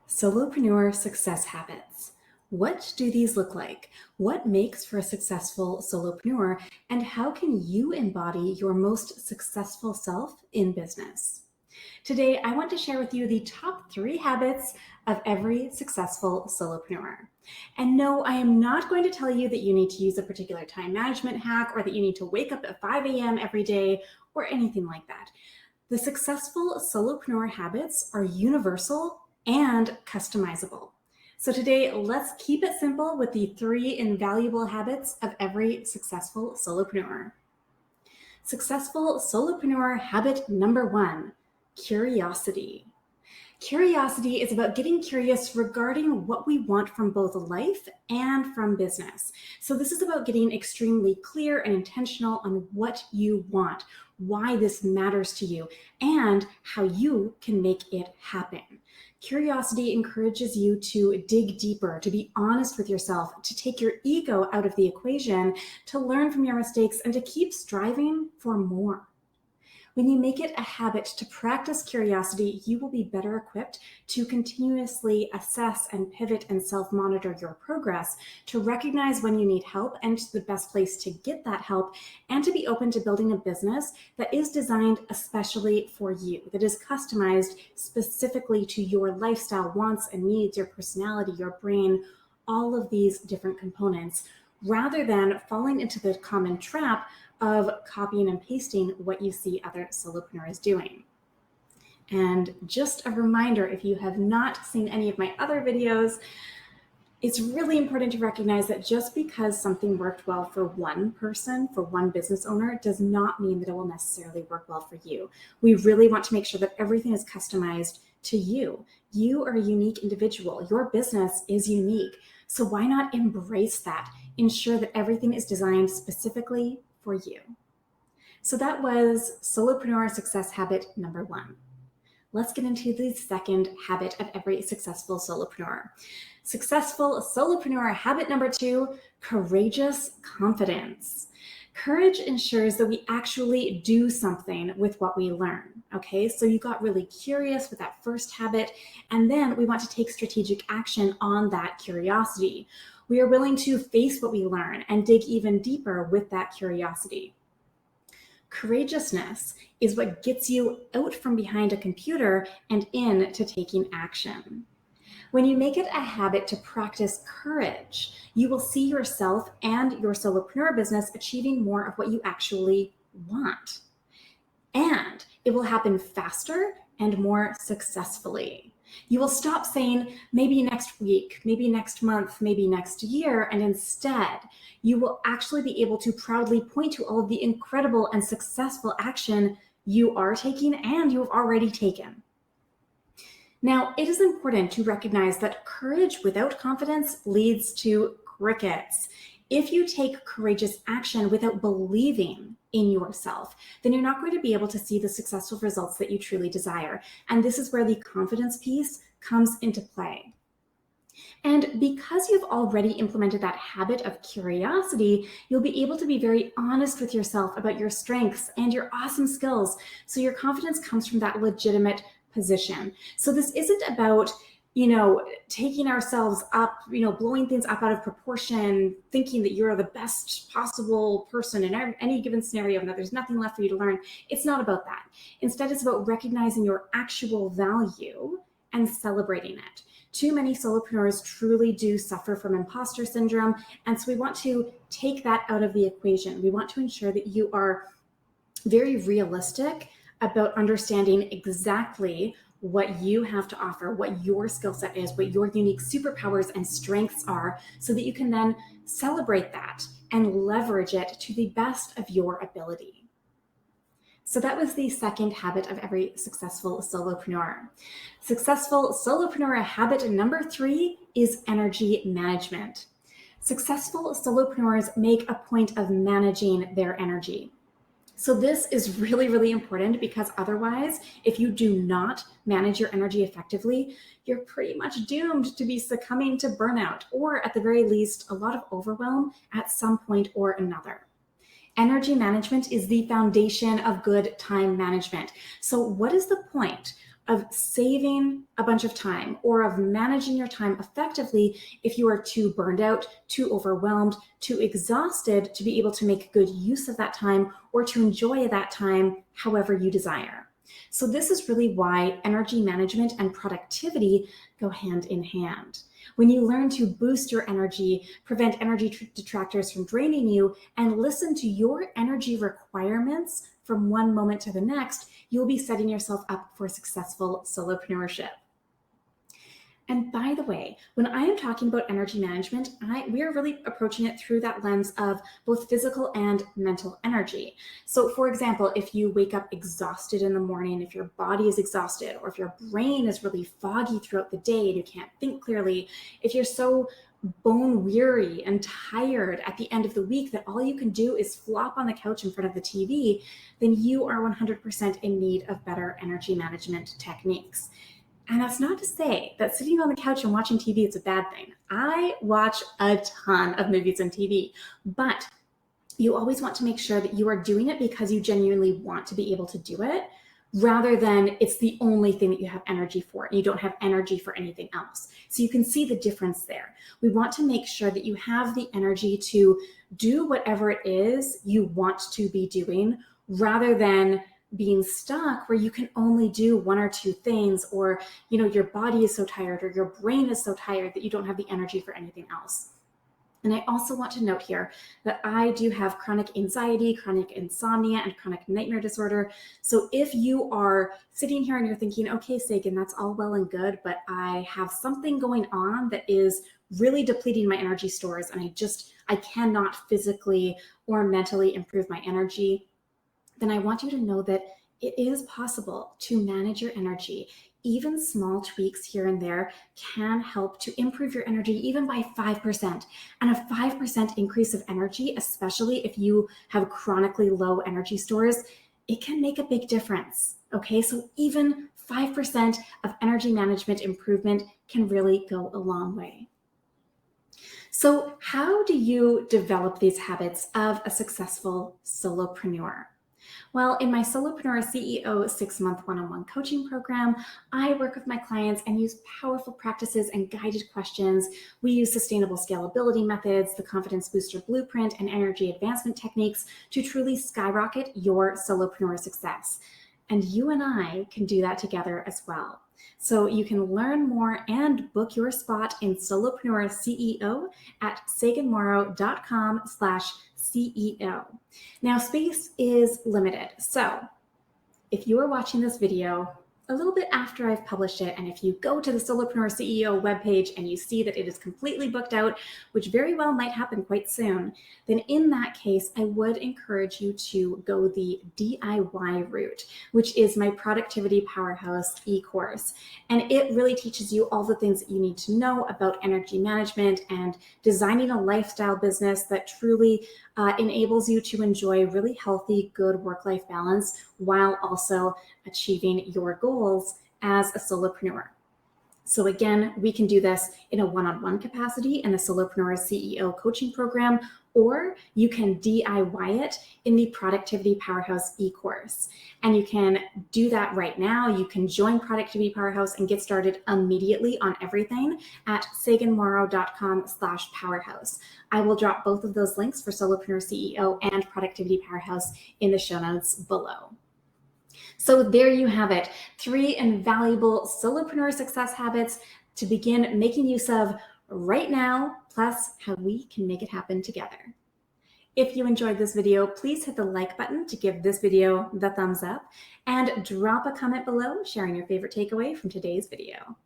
Solopreneur success habits. What do these look like? What makes for a successful solopreneur? And how can you embody your most successful self in business? Today, I want to share with you the top 3 habits of every successful solopreneur. And no, I am not going to tell you that you need to use a particular time management hack or that you need to wake up at 5 a.m. every day or anything like that. The successful solopreneur habits are universal and customizable. So today, let's keep it simple with the 3 invaluable habits of every successful solopreneur. Successful solopreneur habit number 1, curiosity. Curiosity is about getting curious regarding what we want from both life and from business. So this is about getting extremely clear and intentional on what you want, why this matters to you, and how you can make it happen. Curiosity encourages you to dig deeper, to be honest with yourself, to take your ego out of the equation, to learn from your mistakes, and to keep striving for more. When you make it a habit to practice curiosity, you will be better equipped to continuously assess and pivot and self-monitor your progress, to recognize when you need help and the best place to get that help, and to be open to building a business that is designed especially for you, that is customized specifically to your lifestyle, wants and needs, your personality, your brain, all of these different components, rather than falling into the common trap of copying and pasting what you see other solopreneurs doing. And just a reminder, if you have not seen any of my other videos, it's really important to recognize that just because something worked well for one person, for one business owner, does not mean that it will necessarily work well for you. We really want to make sure that everything is customized to you. You are a unique individual. Your business is unique. So why not embrace that? Ensure that everything is designed specifically for you. So that was solopreneur success habit number 1. Let's get into the second habit of every successful solopreneur. Successful solopreneur habit number 2, courageous confidence. Courage ensures that we actually do something with what we learn. Okay, so you got really curious with that first habit, and then we want to take strategic action on that curiosity. We are willing to face what we learn and dig even deeper with that curiosity. Courageousness is what gets you out from behind a computer and into taking action. When you make it a habit to practice courage, you will see yourself and your solopreneur business achieving more of what you actually want. And it will happen faster and more successfully. You will stop saying maybe next week, maybe next month, maybe next year, and instead you will actually be able to proudly point to all of the incredible and successful action you are taking and you have already taken. Now, it is important to recognize that courage without confidence leads to crickets. If you take courageous action without believing in yourself, then you're not going to be able to see the successful results that you truly desire. And this is where the confidence piece comes into play. And because you've already implemented that habit of curiosity, you'll be able to be very honest with yourself about your strengths and your awesome skills. So your confidence comes from that legitimate position. So this isn't about taking ourselves up, blowing things up out of proportion, thinking that you're the best possible person in any given scenario and that there's nothing left for you to learn. It's not about that. Instead, it's about recognizing your actual value and celebrating it. Too many solopreneurs truly do suffer from imposter syndrome. And so we want to take that out of the equation. We want to ensure that you are very realistic about understanding exactly what you have to offer, what your skill set is, what your unique superpowers and strengths are, so that you can then celebrate that and leverage it to the best of your ability. So that was the second habit of every successful solopreneur. Successful solopreneur habit number 3 is energy management. Successful solopreneurs make a point of managing their energy. So this is really, really important, because otherwise, if you do not manage your energy effectively, you're pretty much doomed to be succumbing to burnout, or at the very least, a lot of overwhelm at some point or another. Energy management is the foundation of good time management. So what is the point of saving a bunch of time or of managing your time effectively if you are too burned out, too overwhelmed, too exhausted to be able to make good use of that time or to enjoy that time however you desire. So this is really why energy management and productivity go hand in hand. When you learn to boost your energy, prevent energy detractors from draining you, and listen to your energy requirements from one moment to the next, you'll be setting yourself up for successful solopreneurship. And by the way, when I am talking about energy management, we are really approaching it through that lens of both physical and mental energy. So for example, if you wake up exhausted in the morning, if your body is exhausted, or if your brain is really foggy throughout the day and you can't think clearly, if you're so bone weary and tired at the end of the week that all you can do is flop on the couch in front of the TV, then you are 100% in need of better energy management techniques. And that's not to say that sitting on the couch and watching TV is a bad thing. I watch a ton of movies and TV, but you always want to make sure that you are doing it because you genuinely want to be able to do it, rather than it's the only thing that you have energy for. You don't have energy for anything else. So you can see the difference there. We want to make sure that you have the energy to do whatever it is you want to be doing, rather than being stuck where you can only do one or two things, or your body is so tired or your brain is so tired that you don't have the energy for anything else. And I also want to note here that I do have chronic anxiety, chronic insomnia, and chronic nightmare disorder. So if you are sitting here and you're thinking, okay, Sagan, that's all well and good, but I have something going on that is really depleting my energy stores, and I cannot physically or mentally improve my energy, then I want you to know that it is possible to manage your energy. Even small tweaks here and there can help to improve your energy even by 5%. And a 5% increase of energy, especially if you have chronically low energy stores, it can make a big difference. Okay, so even 5% of energy management improvement can really go a long way. So how do you develop these habits of a successful solopreneur? Well, in my Solopreneur CEO 6-month one-on-one coaching program, I work with my clients and use powerful practices and guided questions. We use sustainable scalability methods, the confidence booster blueprint, and energy advancement techniques to truly skyrocket your solopreneur success. And you and I can do that together as well. So you can learn more and book your spot in Solopreneur CEO at saganmorrow.com/CEO. Now, space is limited. So if you are watching this video a little bit after I've published it, and if you go to the Solopreneur CEO webpage and you see that it is completely booked out, which very well might happen quite soon, then in that case, I would encourage you to go the DIY route, which is my Productivity Powerhouse e-course. And it really teaches you all the things that you need to know about energy management and designing a lifestyle business that truly enables you to enjoy really healthy, good work-life balance while also achieving your goals as a solopreneur. So again, we can do this in a one-on-one capacity in the Solopreneur CEO coaching program, or you can DIY it in the Productivity Powerhouse e-course. And you can do that right now. You can join Productivity Powerhouse and get started immediately on everything at saganmorrow.com/powerhouse. I will drop both of those links for Solopreneur CEO and Productivity Powerhouse in the show notes below. So there you have it, 3 invaluable solopreneur success habits to begin making use of right now, plus how we can make it happen together. If you enjoyed this video, please hit the like button to give this video the thumbs up, and drop a comment below sharing your favorite takeaway from today's video.